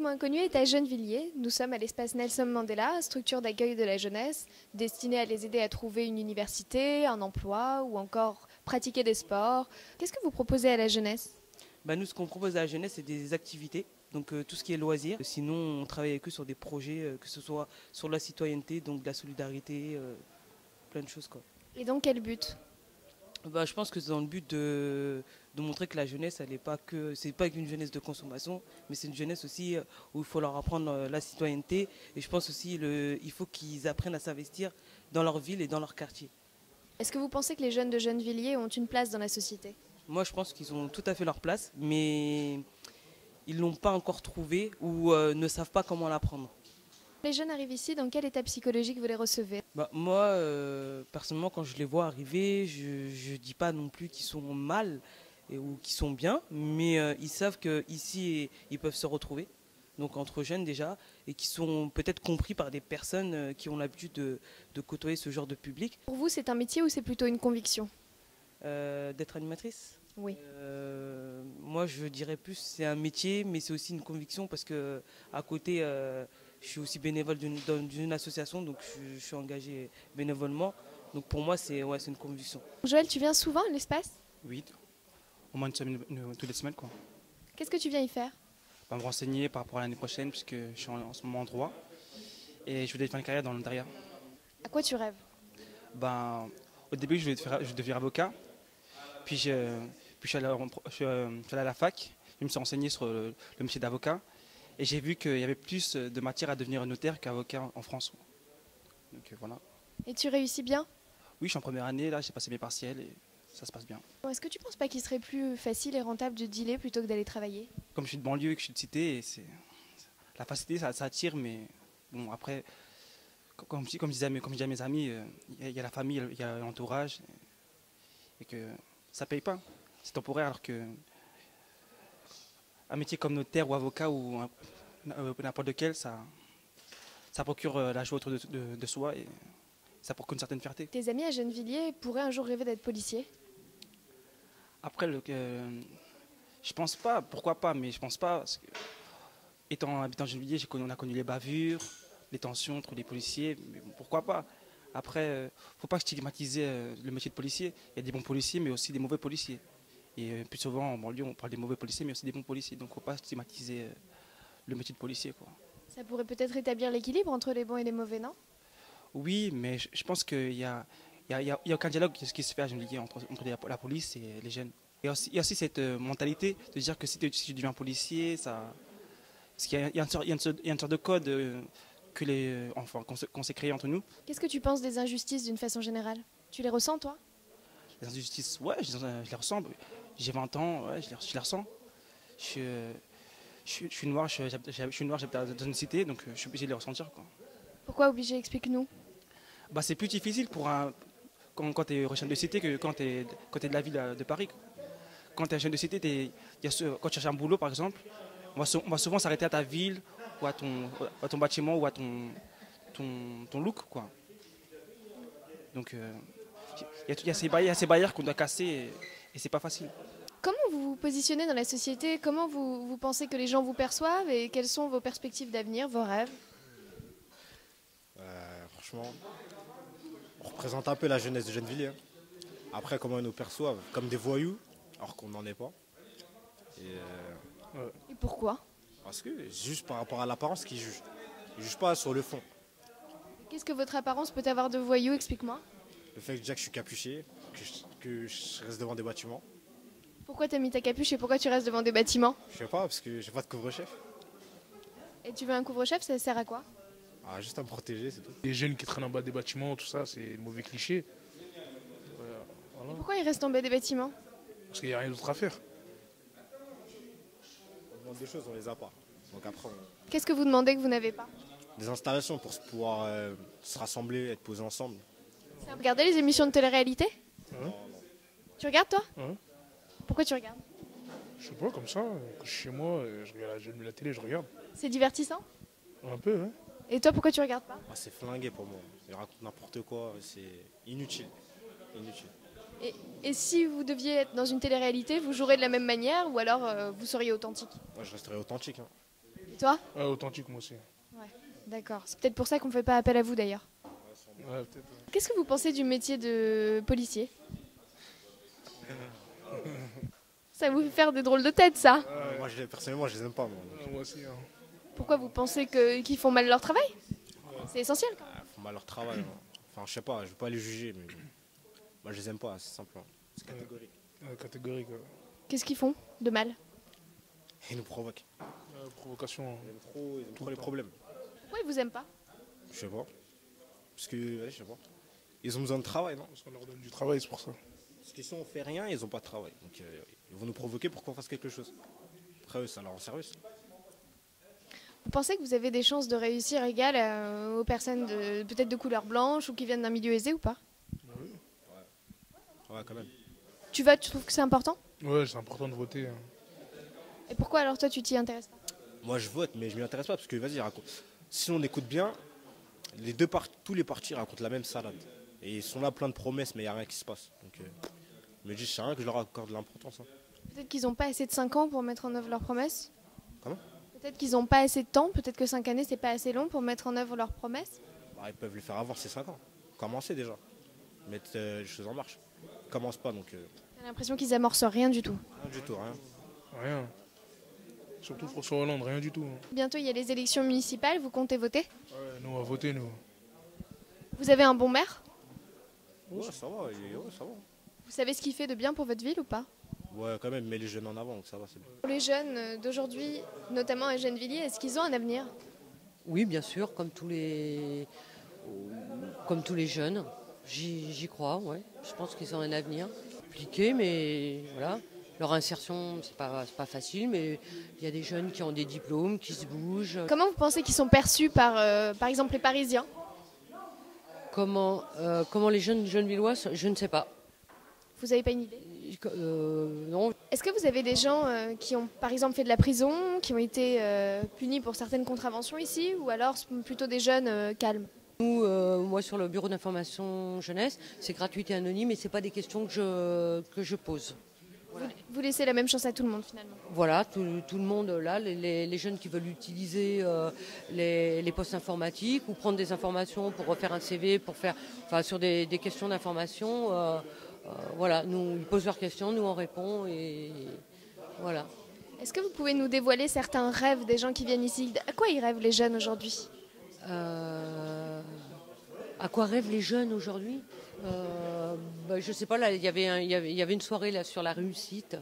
Complètement Inconnu est à Gennevilliers. Nous sommes à l'espace Nelson Mandela, structure d'accueil de la jeunesse, destinée à les aider à trouver une université, un emploi ou encore pratiquer des sports. Qu'est-ce que vous proposez à la jeunesse? Nous, ce qu'on propose à la jeunesse, c'est des activités, donc tout ce qui est loisirs. Sinon, on travaille avec eux sur des projets, que ce soit sur la citoyenneté, donc de la solidarité, plein de choses, quoi. Et dans quel but? Je pense que c'est dans le but de montrer que la jeunesse, elle n'est pas que, c'est pas qu'une jeunesse de consommation, mais c'est une jeunesse aussi où il faut leur apprendre la citoyenneté. Et je pense aussi il faut qu'ils apprennent à s'investir dans leur ville et dans leur quartier. Est-ce que vous pensez que les jeunes de Gennevilliers ont une place dans la société? Moi, je pense qu'ils ont tout à fait leur place, mais ils ne l'ont pas encore trouvée ou ne savent pas comment la prendre. Les jeunes arrivent ici, dans quel état psychologique vous les recevez? Moi, personnellement, quand je les vois arriver, je ne dis pas non plus qu'ils sont mal ou qu'ils sont bien, mais ils savent qu'ici, ils peuvent se retrouver, donc entre jeunes déjà, et qui sont peut-être compris par des personnes qui ont l'habitude de côtoyer ce genre de public. Pour vous, c'est un métier ou c'est plutôt une conviction? D'être animatrice? Oui. Moi, je dirais plus c'est un métier, mais c'est aussi une conviction parce que à côté, je suis aussi bénévole d'une association, donc je suis engagé bénévolement. Donc pour moi, c'est une conviction. Joël, tu viens souvent à l'espace? Oui, au moins une semaine, toutes les semaines, quoi. Qu'est-ce que tu viens y faire? Me renseigner par rapport à l'année prochaine, puisque je suis en ce moment en droit. Et je voulais faire une carrière dans le derrière. À quoi tu rêves? Au début, je voulais devenir avocat. Puis je suis allé à la fac. Je me suis renseigné sur le métier d'avocat. Et j'ai vu qu'il y avait plus de matière à devenir notaire qu'avocat en France. Donc voilà. Et tu réussis bien? Oui, je suis en première année, là, j'ai passé mes partiels et ça se passe bien. Bon, est-ce que tu penses pas qu'il serait plus facile et rentable de dealer plutôt que d'aller travailler? Comme je suis de banlieue et que je suis de cité, la facilité, ça attire, mais bon, après, comme je disais à mes amis, il y a la famille, il y a l'entourage, et que ça paye pas. C'est temporaire, alors que un métier comme notaire ou avocat ou n'importe lequel, ça procure la joie autour de soi et ça procure une certaine fierté. Tes amis à Gennevilliers pourraient un jour rêver d'être policiers? Après, je pense pas, pourquoi pas, mais je pense pas. Parce que, habitant Gennevilliers, on a connu les bavures, les tensions entre les policiers, mais bon, pourquoi pas. Après, faut pas stigmatiser le métier de policier. Il y a des bons policiers, mais aussi des mauvais policiers. Et plus souvent, en banlieue, on parle des mauvais policiers, mais aussi des bons policiers. Donc, faut pas stigmatiser le métier de policier, quoi. Ça pourrait peut-être établir l'équilibre entre les bons et les mauvais, non? Oui, mais je pense qu'il y a aucun dialogue qui se fait à Gennevilliers entre la police et les jeunes. Et il y a aussi cette mentalité de dire que si tu deviens policier, parce qu'il y a une sorte de code qu'on s'est créé entre nous. Qu'est-ce que tu penses des injustices d'une façon générale? Tu les ressens, toi? Les injustices, ouais, je les ressens. J'ai 20 ans, ouais, je les ressens. Je suis noir, j'habite dans une cité, donc je suis obligé de les ressentir, quoi. Pourquoi obligé? Explique-nous. C'est plus difficile quand tu es jeune de cité que quand tu es de la ville de Paris. Quand tu es jeune de cité, quand tu cherches un boulot, par exemple, on va souvent s'arrêter à ta ville ou à ton bâtiment ou à ton look, quoi. Donc il y a ces barrières qu'on doit casser et c'est pas facile. Comment vous vous positionnez dans la société? Comment vous pensez que les gens vous perçoivent et quelles sont vos perspectives d'avenir, vos rêves? Franchement, on représente un peu la jeunesse de Gennevilliers. Après, comment ils nous perçoivent? Comme des voyous, alors qu'on n'en est pas. Et pourquoi? Parce que juste par rapport à l'apparence qu'ils jugent. Ils ne jugent pas sur le fond. Qu'est-ce que votre apparence peut avoir de voyou? Explique-moi. Le fait que déjà que je suis capuché, que je reste devant des bâtiments. Pourquoi t'as mis ta capuche et pourquoi tu restes devant des bâtiments? Je sais pas, parce que j'ai pas de couvre-chef. Et tu veux un couvre-chef, ça sert à quoi? Juste à me protéger, c'est tout. Les jeunes qui traînent en bas des bâtiments, tout ça, c'est mauvais cliché. Et pourquoi ils restent en bas des bâtiments? Parce qu'il n'y a rien d'autre à faire. On demande des choses, on les a pas. Donc après, Qu'est-ce que vous demandez que vous n'avez pas? des installations pour pouvoir se rassembler, être posés ensemble. Vous regardez les émissions de télé-réalité? Tu regardes, toi? Hein? Pourquoi tu regardes? Je sais pas, comme ça, quand je suis chez moi, j'allume la télé, je regarde. C'est divertissant? Un peu, hein. Et toi, pourquoi tu regardes pas? C'est flingué pour moi. Ils racontent n'importe quoi, c'est inutile. Et si vous deviez être dans une télé-réalité, vous jouerez de la même manière ou alors vous seriez authentique? Moi, je resterai authentique. Et toi? Ouais, authentique, moi aussi. Ouais, d'accord. C'est peut-être pour ça qu'on ne fait pas appel à vous d'ailleurs. Ouais, peut-être. Qu'est-ce que vous pensez du métier de policier? Ça vous fait faire des drôles de tête, ça? Moi, personnellement, je les aime pas. Moi. Moi aussi. Hein. Pourquoi vous pensez qu'ils font mal leur travail? C'est essentiel quand même. Ils font mal leur travail. Hein. Enfin, je sais pas, je vais pas les juger, mais moi, je les aime pas, c'est simple. Hein. C'est catégorique. Catégorique. Qu'est-ce qu'ils font de mal? Ils nous provoquent. Provocation. Hein. Ils aiment trop les problèmes. Pourquoi ils vous aiment pas? Je sais pas. Parce que, ouais, je sais pas. Ils ont besoin de travail, non? Parce qu'on leur donne du travail, c'est pour ça. Parce que si on fait rien, ils ont pas de travail. Donc, ils vont nous provoquer pour qu'on fasse quelque chose. Après, eux, ça leur rend service. Vous pensez que vous avez des chances de réussir égales aux personnes peut-être de couleur blanche ou qui viennent d'un milieu aisé ou pas? Ouais, quand même. Tu votes, tu trouves que c'est important? Ouais, c'est important de voter. Hein. Et pourquoi alors toi tu t'y intéresses pas? Moi, je vote, mais je m'y intéresse pas parce que, vas-y, raconte. Si on écoute bien, tous les partis racontent la même salade. Et ils sont là plein de promesses, mais il n'y a rien qui se passe. Donc, je me dis, c'est rien que je leur accorde de l'importance. Hein. Peut-être qu'ils n'ont pas assez de 5 ans pour mettre en œuvre leurs promesses? Comment? Peut-être qu'ils n'ont pas assez de temps, peut-être que 5 années c'est pas assez long pour mettre en œuvre leurs promesses? Bah, ils peuvent le faire avant ces 5 ans. Commencer déjà. Mettre les choses en marche. Ils commencent pas, donc J'ai l'impression qu'ils amorcent rien du tout. rien du tout, rien. Rien. Surtout François Hollande, rien du tout. Hein. Bientôt il y a les élections municipales, vous comptez voter? Ouais, nous, on va voter, nous. Vous avez un bon maire? Ouais, ça va, ouais, ça va. Vous savez ce qu'il fait de bien pour votre ville ou pas? Ouais, quand même, mais les jeunes en avant, donc ça va, c'est bien. Pour les jeunes d'aujourd'hui, notamment à Gennevilliers, est-ce qu'ils ont un avenir? Oui, bien sûr, comme tous les jeunes. J'y crois, ouais. Je pense qu'ils ont un avenir compliqué, mais voilà. Leur insertion, c'est pas facile, mais il y a des jeunes qui ont des diplômes, qui se bougent. Comment vous pensez qu'ils sont perçus par exemple les Parisiens? Comment les jeunes Villois, je ne sais pas. Vous n'avez pas une idée? Non. Est-ce que vous avez des gens qui ont par exemple fait de la prison, qui ont été punis pour certaines contraventions ici, ou alors plutôt des jeunes calmes? Nous, moi, sur le bureau d'information jeunesse, c'est gratuité anonyme et c'est pas des questions que je pose. Vous laissez la même chance à tout le monde finalement? Voilà, tout le monde là, les jeunes qui veulent utiliser les postes informatiques ou prendre des informations pour refaire un CV, sur des questions d'information, voilà, nous ils posent leurs questions, nous on répond et voilà. Est-ce que vous pouvez nous dévoiler certains rêves des gens qui viennent ici? À quoi ils rêvent les jeunes aujourd'hui? À quoi rêvent les jeunes aujourd'hui? Je sais pas, là il y avait une soirée là sur la réussite,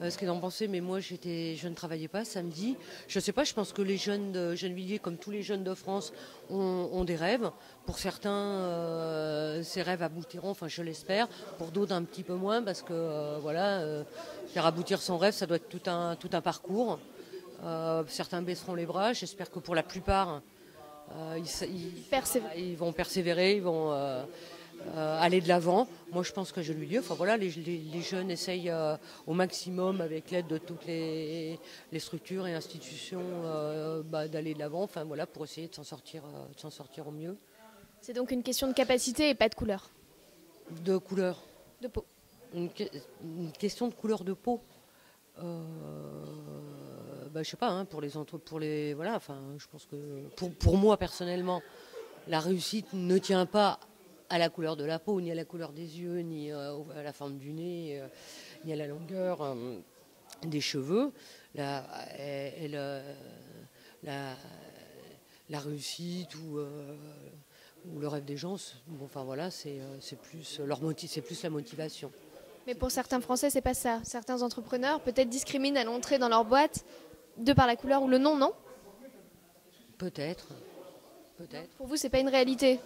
ce qu'ils en pensaient, mais moi je ne travaillais pas samedi. Je sais pas, je pense que les jeunes de Gennevilliers, comme tous les jeunes de France, ont des rêves. Pour certains, ces rêves aboutiront, enfin je l'espère. Pour d'autres un petit peu moins, parce que faire aboutir son rêve, ça doit être tout un parcours. Certains baisseront les bras. J'espère que pour la plupart, ils vont persévérer, ils vont aller de l'avant. Moi, je pense que je lui dis, les jeunes essayent au maximum, avec l'aide de toutes les structures et institutions, d'aller de l'avant. Enfin voilà, pour essayer de s'en sortir au mieux. C'est donc une question de capacité et pas de couleur? De couleur. De peau. Une question de couleur de peau. Je sais pas, hein, je pense que pour moi personnellement, la réussite ne tient pas à la couleur de la peau, ni à la couleur des yeux, ni à la forme du nez, ni à la longueur des cheveux. La réussite ou le rêve des gens, c'est plus c'est plus la motivation. Mais pour certains Français, c'est pas ça. Certains entrepreneurs peut-être discriminent à l'entrée dans leur boîte de par la couleur ou le nom, non? Peut-être. Pour vous, c'est pas une réalité?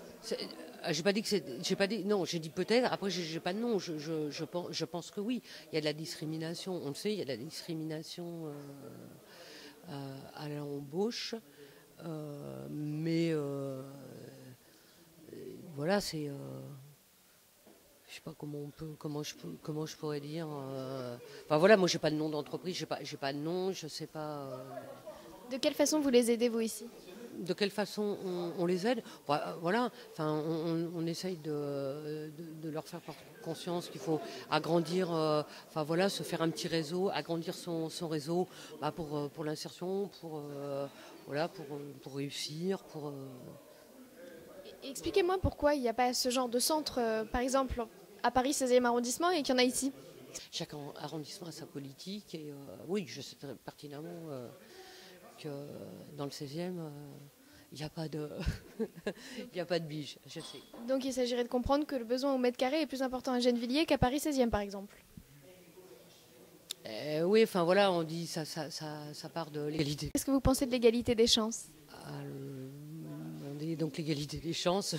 J'ai pas dit que non, j'ai dit peut-être. Après, j'ai pas de nom. Je pense que oui. Il y a de la discrimination. On le sait, il y a de la discrimination à l'embauche. Mais voilà, c'est. Je sais pas comment je pourrais dire. Moi j'ai pas de nom d'entreprise, j'ai pas de nom, je sais pas. De quelle façon vous les aidez vous ici? De quelle façon on les aide? On essaye de leur faire conscience qu'il faut agrandir, se faire un petit réseau, agrandir son réseau pour l'insertion, voilà, pour réussir, Expliquez-moi pourquoi il n'y a pas ce genre de centre, par exemple, à Paris 16e arrondissement et qu'il y en a ici. Chaque arrondissement a sa politique et oui, je sais très pertinemment que dans le 16e, il n'y a pas de il y a pas de biche, je sais. Donc il s'agirait de comprendre que le besoin au mètre carré est plus important à Gennevilliers qu'à Paris 16e, par exemple. Oui, enfin voilà, on dit ça part de l'égalité. Qu'est-ce que vous pensez de l'égalité des chances? On dit donc l'égalité des chances.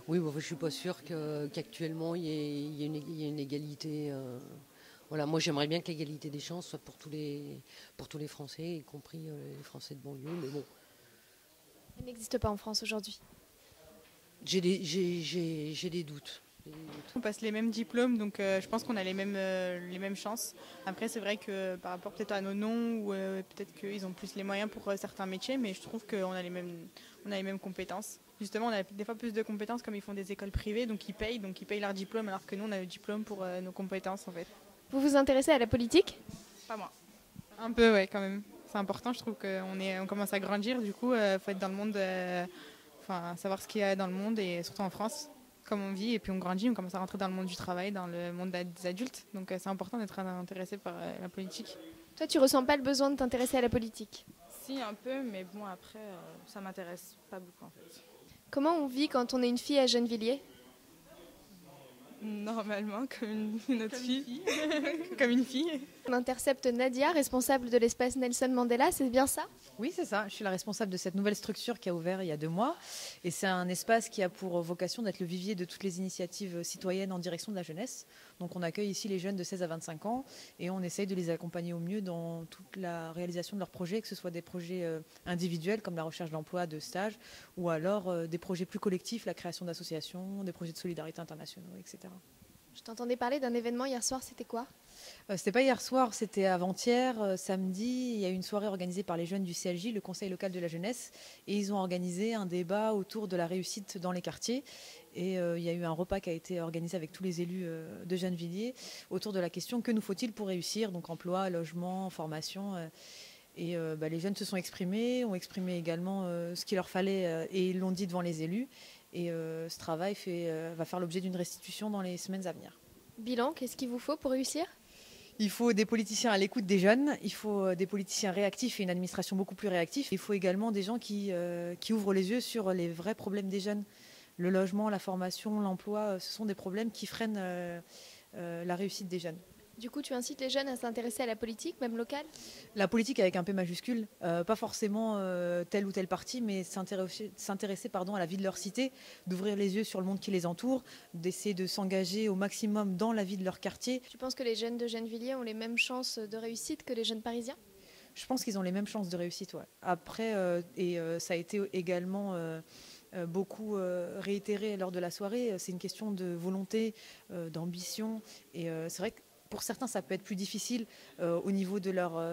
Oui, bon, je ne suis pas sûre qu'actuellement il y ait une égalité. Voilà, moi j'aimerais bien que l'égalité des chances soit pour tous les Français, y compris les Français de banlieue, mais bon. Elle n'existe pas en France aujourd'hui. J'ai des doutes. On passe les mêmes diplômes, donc je pense qu'on a les mêmes chances. Après, c'est vrai que par rapport peut-être à nos noms, ou peut-être qu'ils ont plus les moyens pour certains métiers, mais je trouve qu'on a les mêmes compétences. Justement, on a des fois plus de compétences comme ils font des écoles privées, donc ils payent leur diplôme, alors que nous, on a le diplôme pour nos compétences en fait. Vous vous intéressez à la politique? Pas moi. Un peu, ouais, quand même. C'est important, je trouve qu'on commence à grandir, du coup, il faut être dans le monde, savoir ce qu'il y a dans le monde, et surtout en France. Comme on vit et puis on grandit, on commence à rentrer dans le monde du travail, dans le monde des adultes. Donc c'est important d'être intéressé par la politique. Toi, tu ressens pas le besoin de t'intéresser à la politique? Si, un peu, mais bon, après, ça m'intéresse pas beaucoup en fait. Comment on vit quand on est une fille à Gennevilliers? Normalement, comme une autre fille. Comme une fille. On intercepte Nadia, responsable de l'espace Nelson Mandela, c'est bien ça? Oui, c'est ça. Je suis la responsable de cette nouvelle structure qui a ouvert il y a 2 mois. Et c'est un espace qui a pour vocation d'être le vivier de toutes les initiatives citoyennes en direction de la jeunesse. Donc on accueille ici les jeunes de 16 à 25 ans et on essaye de les accompagner au mieux dans toute la réalisation de leurs projets, que ce soit des projets individuels comme la recherche d'emploi, de stage, ou alors des projets plus collectifs, la création d'associations, des projets de solidarité internationaux, etc. Je t'entendais parler d'un événement hier soir, c'était quoi? C'était pas hier soir, c'était avant-hier, samedi. Il y a eu une soirée organisée par les jeunes du CLJ, le Conseil local de la jeunesse, et ils ont organisé un débat autour de la réussite dans les quartiers. Et il y a eu un repas qui a été organisé avec tous les élus de Gennevilliers autour de la question que nous faut-il pour réussir, donc emploi, logement, formation. Et les jeunes se sont exprimés, ont exprimé également ce qu'il leur fallait et ils l'ont dit devant les élus. Et ce travail va faire l'objet d'une restitution dans les semaines à venir. Bilan, qu'est-ce qu'il vous faut pour réussir? Il faut des politiciens à l'écoute des jeunes, il faut des politiciens réactifs et une administration beaucoup plus réactive. Il faut également des gens qui ouvrent les yeux sur les vrais problèmes des jeunes. Le logement, la formation, l'emploi, ce sont des problèmes qui freinent la réussite des jeunes. Du coup, tu incites les jeunes à s'intéresser à la politique, même locale? La politique avec un P majuscule, pas forcément tel ou tel parti, mais s'intéresser à la vie de leur cité, d'ouvrir les yeux sur le monde qui les entoure, d'essayer de s'engager au maximum dans la vie de leur quartier. Tu penses que les jeunes de Gennevilliers ont les mêmes chances de réussite que les jeunes parisiens? Je pense qu'ils ont les mêmes chances de réussite, ouais. Après, ça a été également beaucoup réitéré lors de la soirée, c'est une question de volonté, d'ambition, et c'est vrai que pour certains, ça peut être plus difficile au niveau de leurs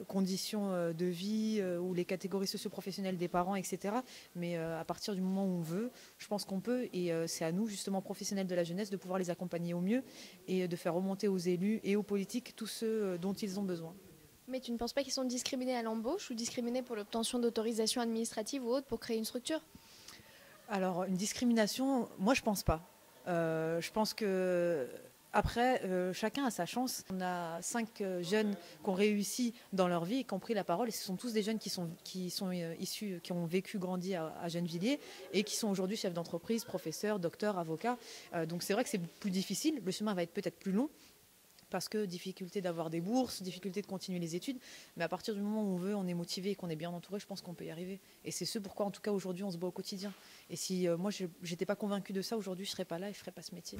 conditions de vie ou les catégories socio-professionnelles des parents, etc. Mais à partir du moment où on veut, je pense qu'on peut. Et c'est à nous, justement, professionnels de la jeunesse, de pouvoir les accompagner au mieux et de faire remonter aux élus et aux politiques tous ceux dont ils ont besoin. Mais tu ne penses pas qu'ils sont discriminés à l'embauche ou discriminés pour l'obtention d'autorisation administrative ou autre pour créer une structure? Alors, une discrimination, moi, je ne pense pas. Je pense que... Après, chacun a sa chance. On a 5 jeunes qui ont réussi dans leur vie et qui ont pris la parole. Et ce sont tous des jeunes qui sont issus, qui ont vécu, grandi à Gennevilliers et qui sont aujourd'hui chefs d'entreprise, professeurs, docteurs, avocats. Donc c'est vrai que c'est plus difficile. Le chemin va être peut-être plus long parce que difficulté d'avoir des bourses, difficulté de continuer les études. Mais à partir du moment où on veut, on est motivé et qu'on est bien entouré, je pense qu'on peut y arriver. Et c'est ce pourquoi, en tout cas, aujourd'hui, on se bat au quotidien. Et si moi, je n'étais pas convaincue de ça, aujourd'hui, je ne serais pas là et je ne ferais pas ce métier.